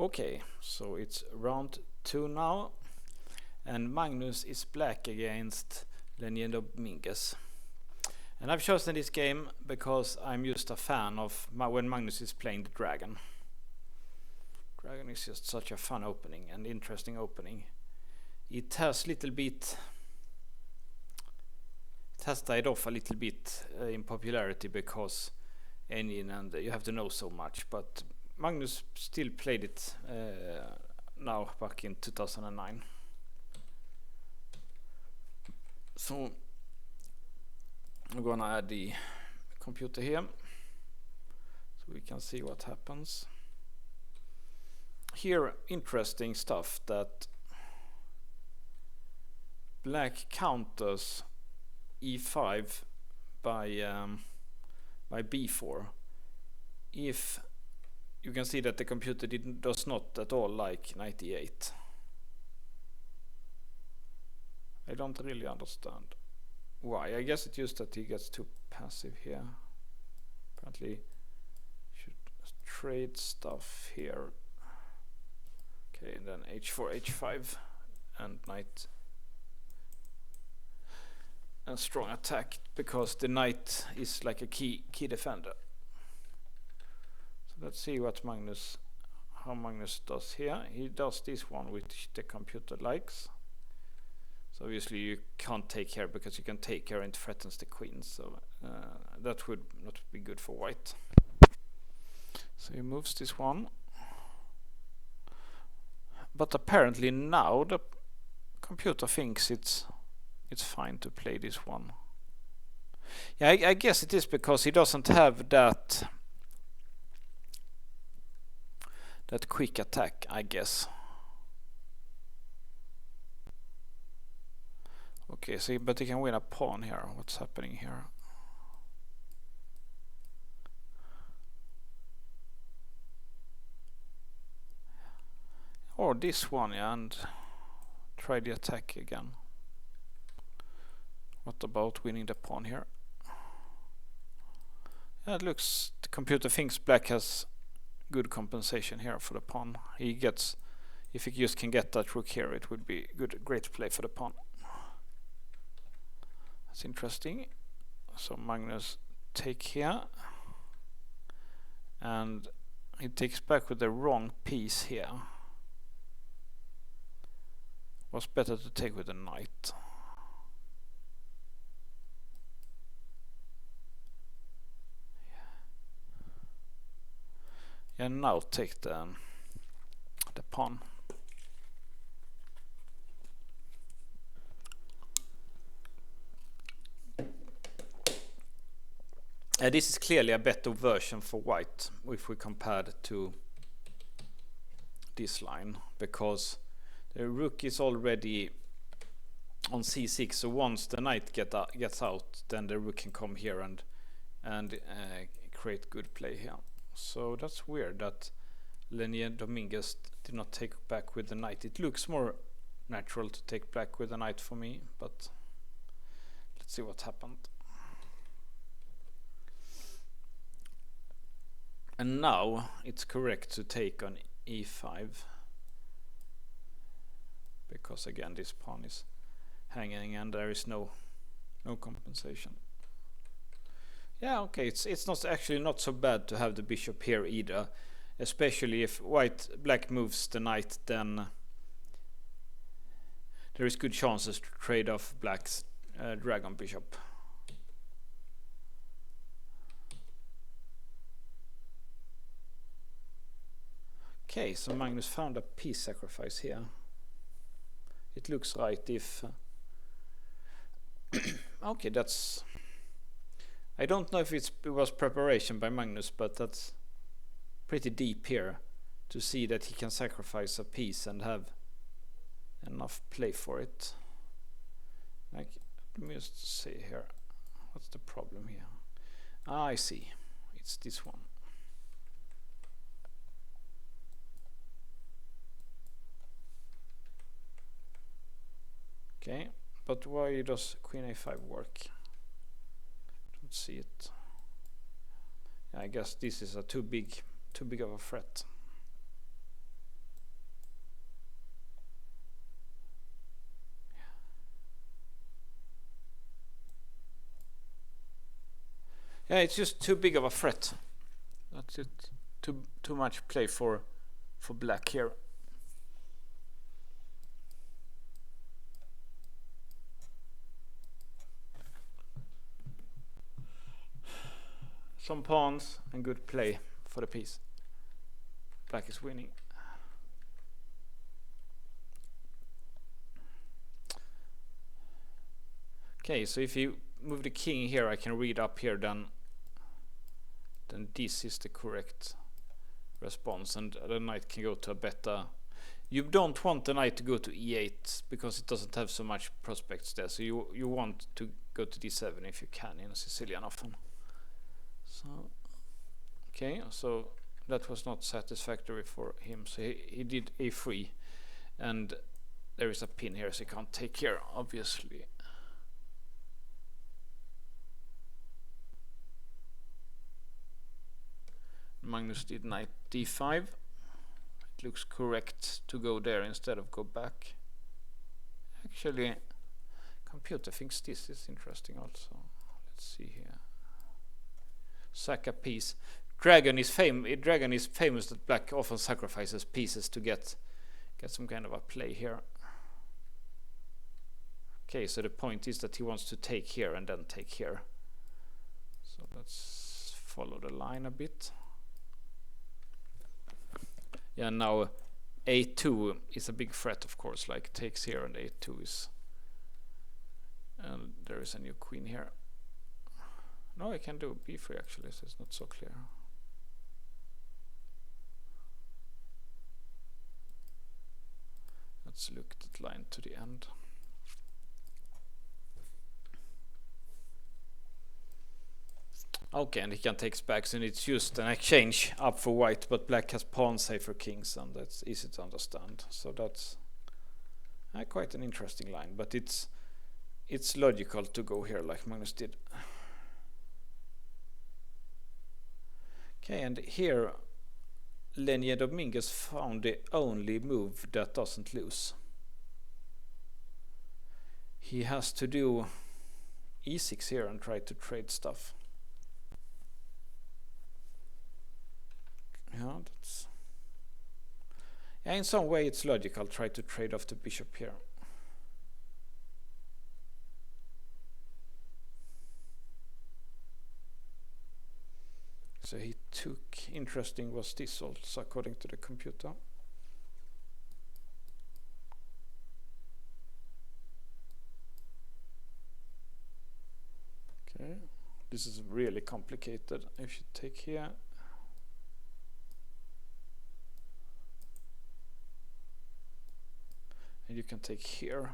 Okay, so it's round 2 now, and Magnus is black against Leinier Dominguez. And I've chosen this game because I'm just a fan of when Magnus is playing the dragon. Dragon is just such a fun opening and interesting opening. It has died off a little bit in popularity because engine and you have to know so much, but Magnus still played it now back in 2009. So I'm gonna add the computer here so we can see what happens. Here, interesting stuff that black counters e5 by b4 if you can see that the computer does not at all like knight e8. I don't really understand why. I guess it's just that he gets too passive here. Apparently should trade stuff here. Okay, and then h4, h5 and knight. And strong attack because the knight is like a key defender. So let's see what how Magnus does here. He does this one which the computer likes. So obviously you can't take here because you can take here and it threatens the queen. So that would not be good for white. So he moves this one. But apparently now the computer thinks it's fine to play this one. Yeah, I guess it is because he doesn't have that quick attack, I guess. Okay, so but he can win a pawn here. What's happening here? Or this one, yeah, and try the attack again. What about winning the pawn here? Yeah, it looks, the computer thinks black has good compensation here for the pawn. He gets, if he just can get that rook here, it would be great play for the pawn. That's interesting. So Magnus take here, and he takes back with the wrong piece here. Was better to take with a knight. Yeah, now take the pawn. This is clearly a better version for white if we compare it to this line, because the rook is already on c6, so once the knight gets out, then the rook can come here and create good play here. So that's weird that Leinier Dominguez did not take back with the knight. It looks more natural to take back with the knight for me, but let's see what happened. And now it's correct to take on e5, because again this pawn is hanging and there is no compensation. Yeah, okay, it's not actually not so bad to have the bishop here either, especially if black moves the knight, then there is good chances to trade off black's dragon bishop. Okay, so Magnus found a piece sacrifice here. It looks right if okay, that's, I don't know if it was preparation by Magnus, but that's pretty deep here to see that he can sacrifice a piece and have enough play for it. Like, let me just see here. What's the problem here? Ah, I see. It's this one. Okay, but why does queen a5 work? Don't see it. Yeah, I guess this is a too big of a threat. Yeah, it's just too big of a threat. That's it. Too much play for black here. Some pawns and good play for the piece. Black is winning. Okay, so if you move the king here, I can read up here, then this is the correct response, and the knight can go to a better. You don't want the knight to go to e8 because it doesn't have so much prospects there, so you want to go to d7 if you can in a Sicilian often. So okay, so that was not satisfactory for him, so he did a3, and there is a pin here, so he can't take here, obviously. Magnus did knight d5. It looks correct to go there instead of go back. Actually, computer thinks this is interesting also. Let's see here. Sack a piece. Dragon is famous that black often sacrifices pieces to get some kind of a play here. Okay, so the point is that he wants to take here and then take here. So let's follow the line a bit. Yeah, now a2 is a big threat, of course, like takes here and a2 is, and there is a new queen here. No, I can do b3 actually, so it's not so clear. Let's look at that line to the end. Okay, and he can take backs, and it's just an exchange up for white, but black has pawn safer kings, and that's easy to understand. So that's quite an interesting line, but it's logical to go here like Magnus did. Okay, and here Leinier Dominguez found the only move that doesn't lose. He has to do e6 here and try to trade stuff. Yeah, in some way it's logical. Try to trade off the bishop here. So he took. Interesting was this also, according to the computer. Okay, this is really complicated. If you take here. And you can take here.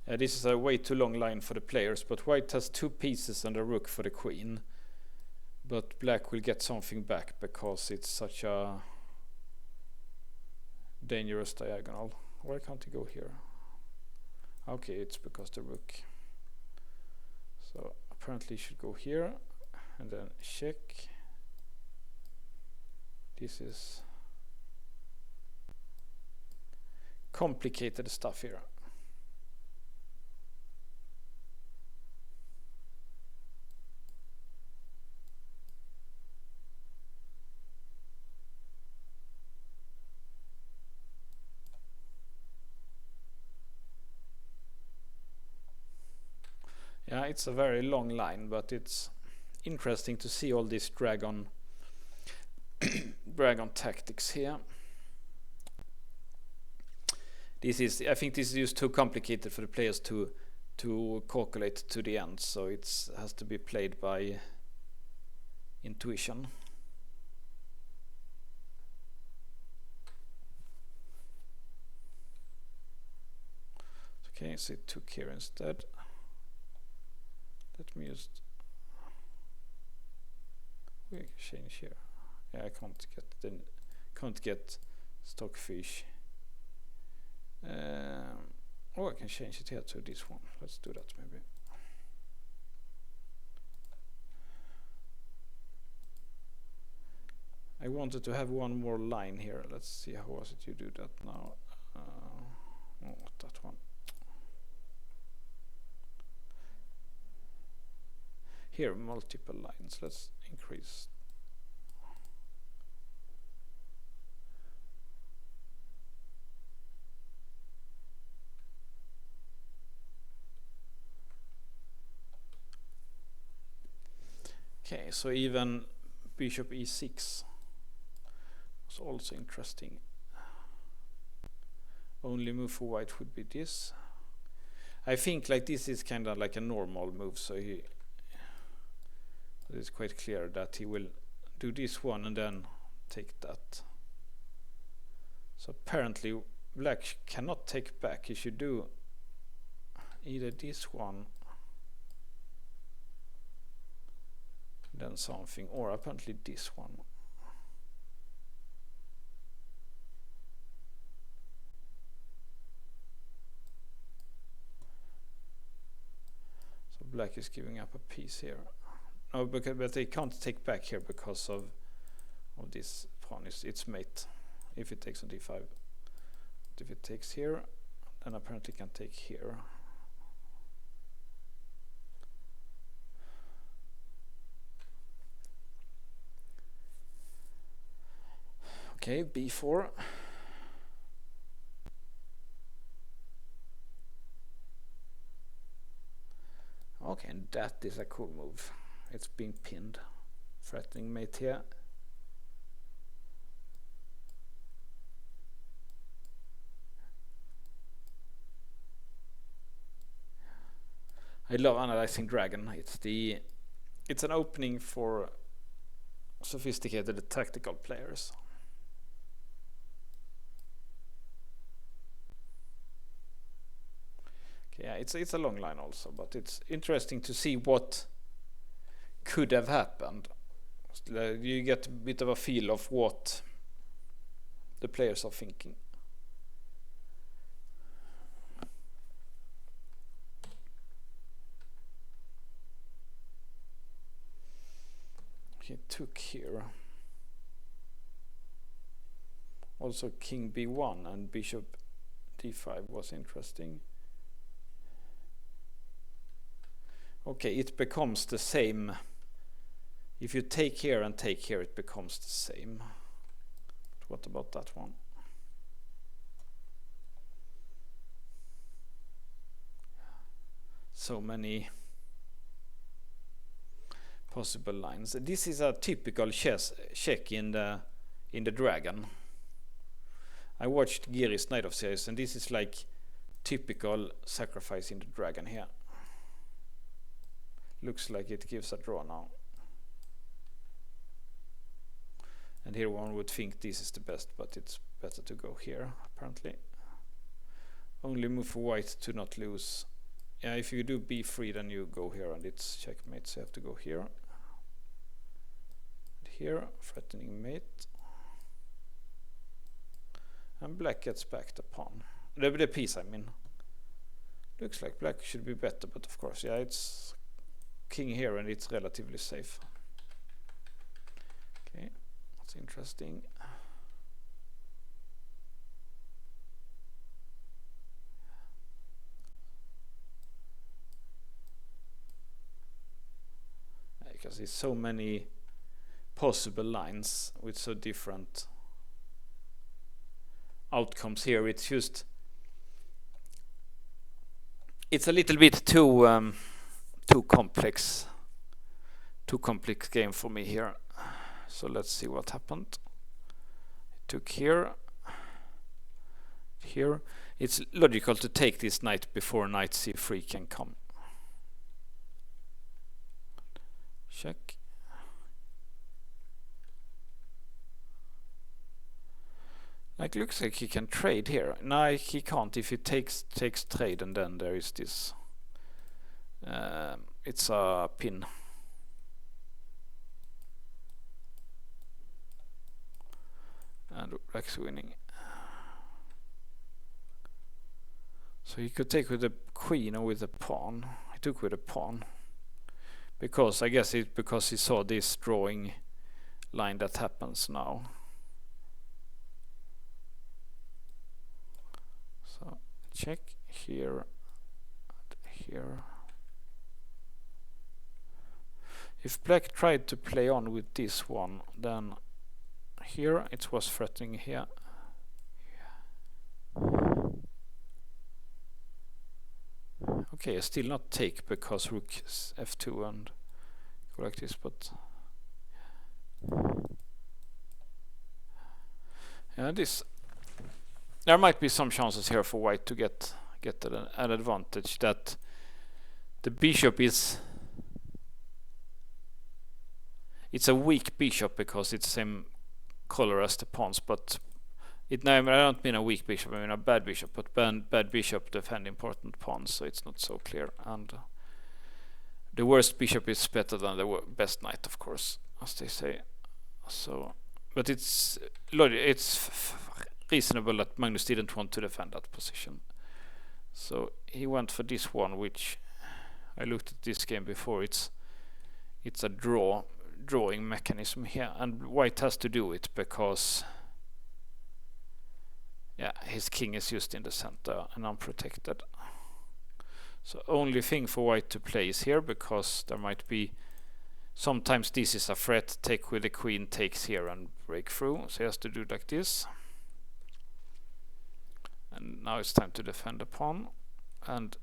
This is a way too long line for the players, but white has two pieces and a rook for the queen. But black will get something back because it's such a dangerous diagonal. Why can't he go here? Okay, it's because the rook. So apparently should go here and then check. This is complicated stuff here. Yeah, it's a very long line, but it's interesting to see all this dragon tactics here. I think this is just too complicated for the players to calculate to the end, so it has to be played by intuition. Okay, so it took here instead. Let me just change here. Yeah, I can't get stockfish. Oh, I can change it here to this one. Let's do that maybe. I wanted to have one more line here. Let's see, how was it you do that now? Oh, that one. Here, multiple lines. Let's increase. Okay, so even bishop e6 was also interesting. Only move for white would be this. I think like this is kind of like a normal move, so it's quite clear that he will do this one and then take that. So apparently black cannot take back. He should do either this one, then something, or apparently this one. So black is giving up a piece here. No, but they can't take back here because of this pawn. It's mate if it takes on d5. But if it takes here, then apparently can take here. Okay, b4. Okay, and that is a cool move. It's being pinned. Threatening mate here. I love analyzing dragon. It's an opening for sophisticated tactical players. Okay, yeah, it's a long line also, but it's interesting to see what could have happened. You get a bit of a feel of what the players are thinking. He took here. Also king b1 and bishop d5 was interesting. Okay, it becomes the same. If you take here and take here, it becomes the same. But what about that one? So many possible lines. This is a typical check in the dragon. I watched Giri's Night of series, and this is like typical sacrifice in the dragon here. Looks like it gives a draw now. And here one would think this is the best, but it's better to go here, apparently. Only move for white to not lose. Yeah, if you do b3, then you go here, and it's checkmate, so you have to go here. And here, threatening mate. And black gets back the pawn. The piece, I mean. Looks like black should be better, but of course, yeah, it's king here, and it's relatively safe. Okay, that's interesting. Because there's so many possible lines with so different outcomes here. It's just, it's a little bit too complex game for me here. So let's see what happened. It took here. It's logical to take this knight before knight c3 can come. Check. Like, looks like he can trade here. No, he can't. If he takes trade, and then there is this. It's a pin. And black's winning. So he could take with the queen or with the pawn. He took with the pawn. Because I guess it's because he saw this drawing line that happens now. So check here and here. If black tried to play on with this one, then here it was threatening here. Okay, still not take because rook f2 and go like this, but yeah, this there might be some chances here for white to get an advantage that the bishop is. It's a weak bishop because it's same color as the pawns, but I don't mean a weak bishop, I mean a bad bishop, but bad bishop defend important pawns, so it's not so clear. And the worst bishop is better than the best knight, of course, as they say. So, but it's reasonable that Magnus didn't want to defend that position. So he went for this one, which I looked at this game before. It's a drawing mechanism here, and white has to do it because his king is just in the center and unprotected. So only thing for white to play is here, because there might be sometimes this is a threat, take with the queen, takes here and break through, so he has to do like this. And now it's time to defend the pawn, and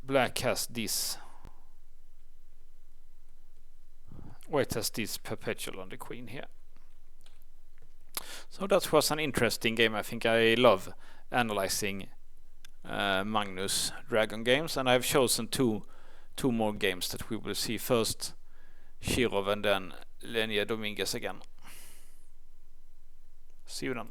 black has this. White has this perpetual on the queen here. So that was an interesting game. I think I love analyzing Magnus Dragon games, and I've chosen two more games that we will see. First Shirov and then Leinier Dominguez again. See you then.